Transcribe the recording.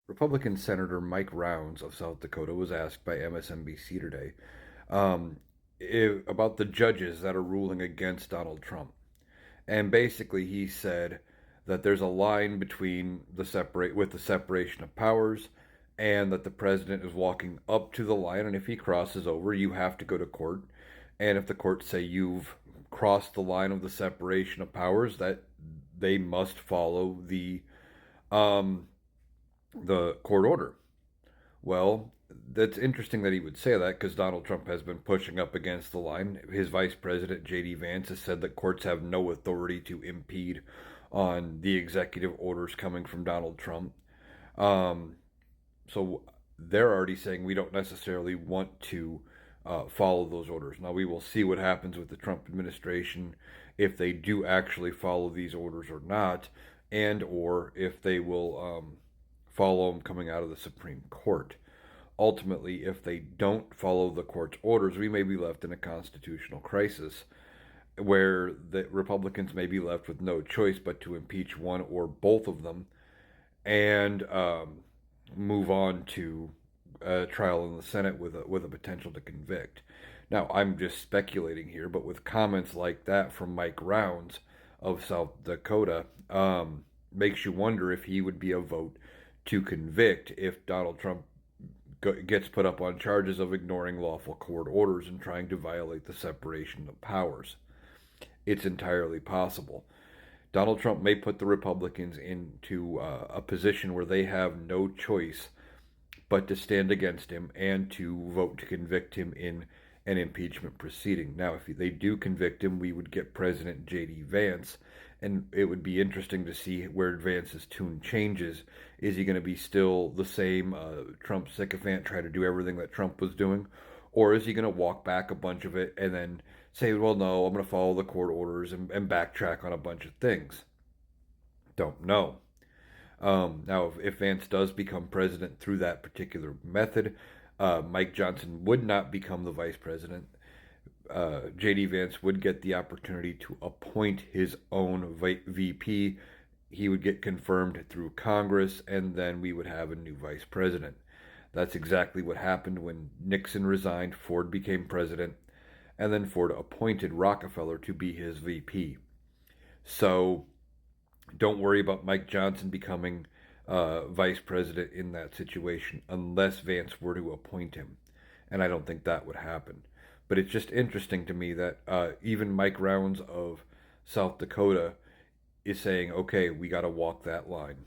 Republican Senator Mike Rounds of South Dakota was asked by MSNBC today um, about the judges that are ruling against Donald Trump. And basically, he said that there's a line between the separation of powers, and that the president is walking up to the line, and if he crosses over, you have to go to court. And if the courts say you've crossed the line of the separation of powers, that they must follow um, the court order. Well, that's interesting that he would say that because Donald Trump has been pushing up against the line. His vice president, J.D. Vance, has said that courts have no authority to impede on the executive orders coming from Donald Trump. Um, so they're already saying we don't necessarily want to follow those orders. Now, we will see what happens with the Trump administration if they do actually follow these orders or not, and or if they will follow them coming out of the Supreme Court. Ultimately, if they don't follow the court's orders, we may be left in a constitutional crisis where the Republicans may be left with no choice but to impeach one or both of them and move on to a trial in the Senate with a potential to convict. Now, I'm just speculating here, but with comments like that from Mike Rounds of South Dakota, makes you wonder if he would be a vote to convict if Donald Trump gets put up on charges of ignoring lawful court orders and trying to violate the separation of powers. It's entirely possible. Donald Trump may put the Republicans into a position where they have no choice but to stand against him and to vote to convict him in an impeachment proceeding. Now, if they do convict him, we would get President J.D. Vance, and it would be interesting to see where Vance's tune changes. Is he going to be still the same Trump sycophant, try to do everything that Trump was doing? Or is he going to walk back a bunch of it and then say, well, no, I'm going to follow the court orders and backtrack on a bunch of things? Don't know. Now, if Vance does become president through that particular method, Mike Johnson would not become the vice president. J.D. Vance would get the opportunity to appoint his own VP. He would get confirmed through Congress, and then we would have a new vice president. That's exactly what happened when Nixon resigned, Ford became president, and then Ford appointed Rockefeller to be his VP. So don't worry about Mike Johnson becoming vice president in that situation unless Vance were to appoint him. And I don't think that would happen. But it's just interesting to me that even Mike Rounds of South Dakota is saying, okay, we got to walk that line.